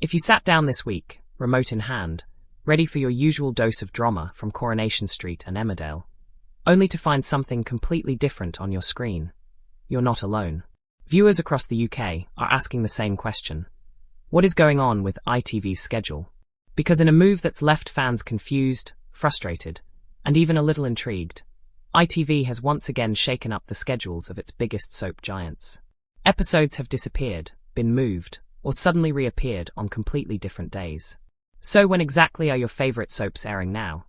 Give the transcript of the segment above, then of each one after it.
If you sat down this week, remote in hand, ready for your usual dose of drama from Coronation Street and Emmerdale, only to find something completely different on your screen, you're not alone. Viewers across the UK are asking the same question. What is going on with ITV's schedule? Because in a move that's left fans confused, frustrated, and even a little intrigued, ITV has once again shaken up the schedules of its biggest soap giants. Episodes have disappeared, been moved, or suddenly reappeared on completely different days. So when exactly are your favourite soaps airing now?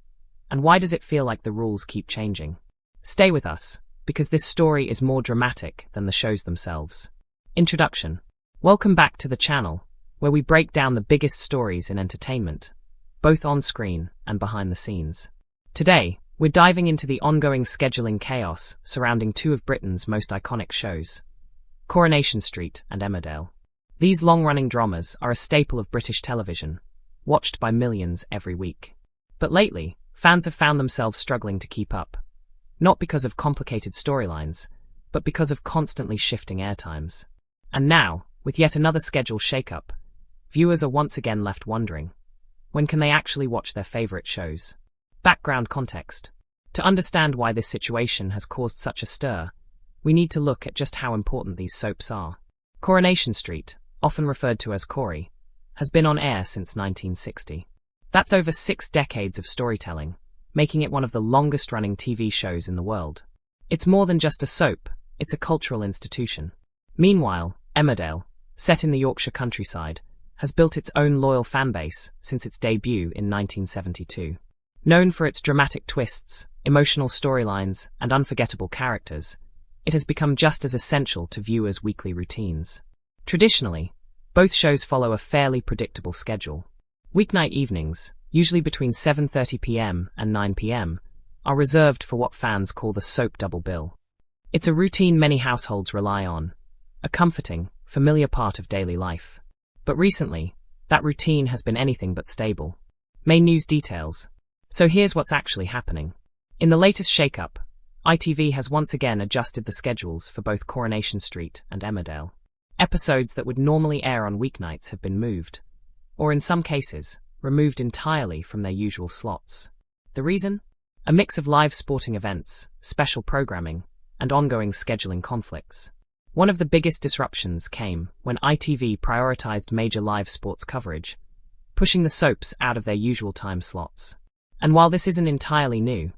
And why does it feel like the rules keep changing? Stay with us, because this story is more dramatic than the shows themselves. Introduction. Welcome back to the channel, where we break down the biggest stories in entertainment, both on screen and behind the scenes. Today, we're diving into the ongoing scheduling chaos surrounding two of Britain's most iconic shows, Coronation Street and Emmerdale. These long-running dramas are a staple of British television, watched by millions every week. But lately, fans have found themselves struggling to keep up, not because of complicated storylines, but because of constantly shifting airtimes. And now, with yet another schedule shake-up, viewers are once again left wondering, when can they actually watch their favourite shows? Background context. To understand why this situation has caused such a stir, we need to look at just how important these soaps are. Coronation Street, often referred to as Corrie, has been on air since 1960. That's over 6 decades of storytelling, making it one of the longest-running TV shows in the world. It's more than just a soap, it's a cultural institution. Meanwhile, Emmerdale, set in the Yorkshire countryside, has built its own loyal fanbase since its debut in 1972. Known for its dramatic twists, emotional storylines, and unforgettable characters, it has become just as essential to viewers' weekly routines. Traditionally, both shows follow a fairly predictable schedule. Weeknight evenings, usually between 7:30 p.m. and 9 p.m., are reserved for what fans call the soap double bill. It's a routine many households rely on, a comforting, familiar part of daily life. But recently, that routine has been anything but stable. Main news details. So here's what's actually happening. In the latest shake-up, ITV has once again adjusted the schedules for both Coronation Street and Emmerdale. Episodes that would normally air on weeknights have been moved, or in some cases, removed entirely from their usual slots. The reason? A mix of live sporting events, special programming, and ongoing scheduling conflicts. One of the biggest disruptions came when ITV prioritized major live sports coverage, pushing the soaps out of their usual time slots. And while this isn't entirely new,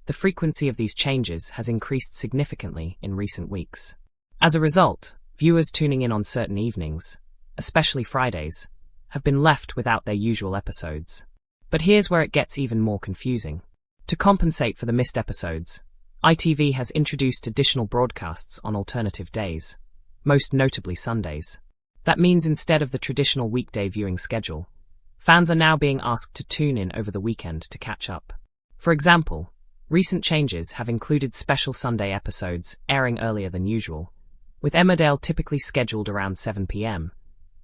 the frequency of these changes has increased significantly in recent weeks. As a result, viewers tuning in on certain evenings, especially Fridays, have been left without their usual episodes. But here's where it gets even more confusing. To compensate for the missed episodes, ITV has introduced additional broadcasts on alternative days, most notably Sundays. That means instead of the traditional weekday viewing schedule, fans are now being asked to tune in over the weekend to catch up. For example, recent changes have included special Sunday episodes airing earlier than usual, with Emmerdale typically scheduled around 7 p.m.,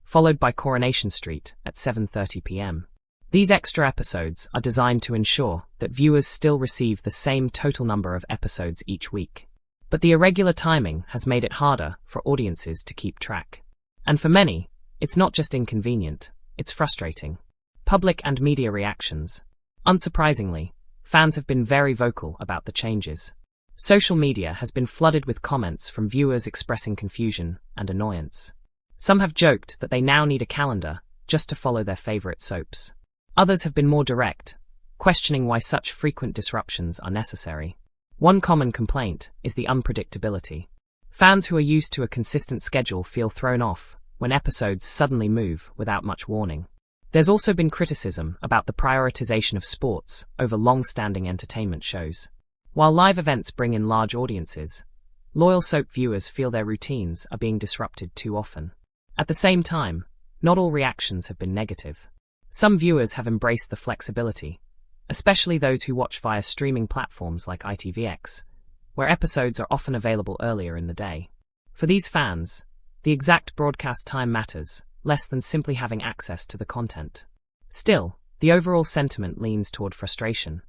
followed by Coronation Street at 7:30 p.m. These extra episodes are designed to ensure that viewers still receive the same total number of episodes each week. But the irregular timing has made it harder for audiences to keep track. And for many, it's not just inconvenient, it's frustrating. Public and media reactions. Unsurprisingly, fans have been very vocal about the changes. Social media has been flooded with comments from viewers expressing confusion and annoyance. Some have joked that they now need a calendar just to follow their favourite soaps. Others have been more direct, questioning why such frequent disruptions are necessary. One common complaint is the unpredictability. Fans who are used to a consistent schedule feel thrown off when episodes suddenly move without much warning. There's also been criticism about the prioritization of sports over long-standing entertainment shows. While live events bring in large audiences, loyal soap viewers feel their routines are being disrupted too often. At the same time, not all reactions have been negative. Some viewers have embraced the flexibility, especially those who watch via streaming platforms like ITVX, where episodes are often available earlier in the day. For these fans, the exact broadcast time matters, less than simply having access to the content. Still, the overall sentiment leans toward frustration,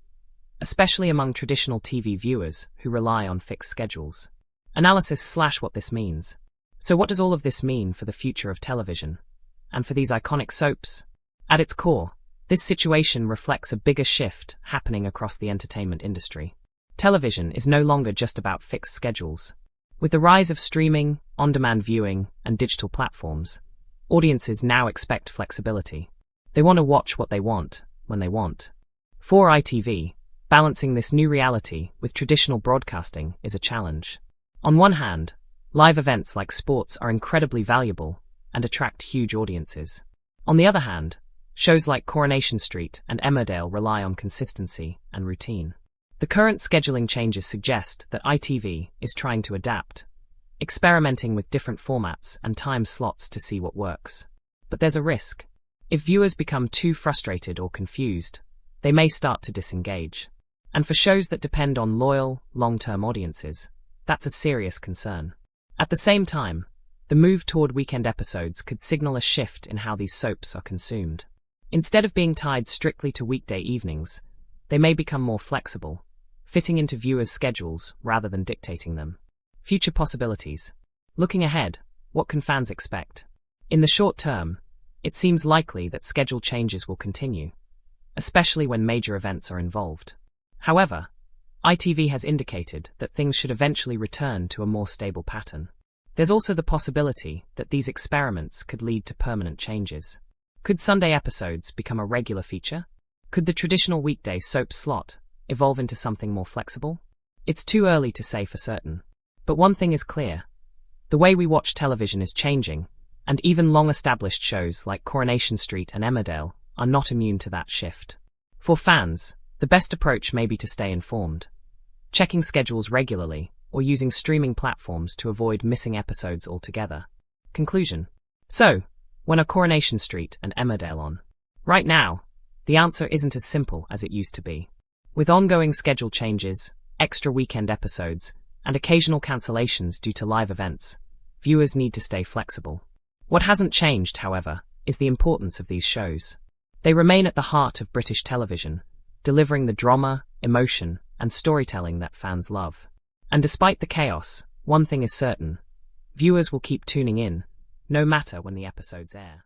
especially among traditional TV viewers who rely on fixed schedules. Analysis / what this means. So what does all of this mean for the future of television? And for these iconic soaps, at its core, this situation reflects a bigger shift happening across the entertainment industry. Television is no longer just about fixed schedules. With the rise of streaming, on-demand viewing, and digital platforms, audiences now expect flexibility. They want to watch what they want, when they want. For ITV, balancing this new reality with traditional broadcasting is a challenge. On one hand, live events like sports are incredibly valuable and attract huge audiences. On the other hand, shows like Coronation Street and Emmerdale rely on consistency and routine. The current scheduling changes suggest that ITV is trying to adapt, experimenting with different formats and time slots to see what works. But there's a risk. If viewers become too frustrated or confused, they may start to disengage. And for shows that depend on loyal, long-term audiences, that's a serious concern. At the same time, the move toward weekend episodes could signal a shift in how these soaps are consumed. Instead of being tied strictly to weekday evenings, they may become more flexible, fitting into viewers' schedules rather than dictating them. Future possibilities. Looking ahead, what can fans expect? In the short term, it seems likely that schedule changes will continue, especially when major events are involved. However, ITV has indicated that things should eventually return to a more stable pattern. There's also the possibility that these experiments could lead to permanent changes. Could Sunday episodes become a regular feature? Could the traditional weekday soap slot evolve into something more flexible? It's too early to say for certain. But one thing is clear. The way we watch television is changing, and even long-established shows like Coronation Street and Emmerdale are not immune to that shift. For fans, the best approach may be to stay informed, checking schedules regularly, or using streaming platforms to avoid missing episodes altogether. Conclusion. So, when are Coronation Street and Emmerdale on? Right now, the answer isn't as simple as it used to be. With ongoing schedule changes, extra weekend episodes, and occasional cancellations due to live events, viewers need to stay flexible. What hasn't changed, however, is the importance of these shows. They remain at the heart of British television, delivering the drama, emotion, and storytelling that fans love. And despite the chaos, one thing is certain: viewers will keep tuning in, no matter when the episodes air.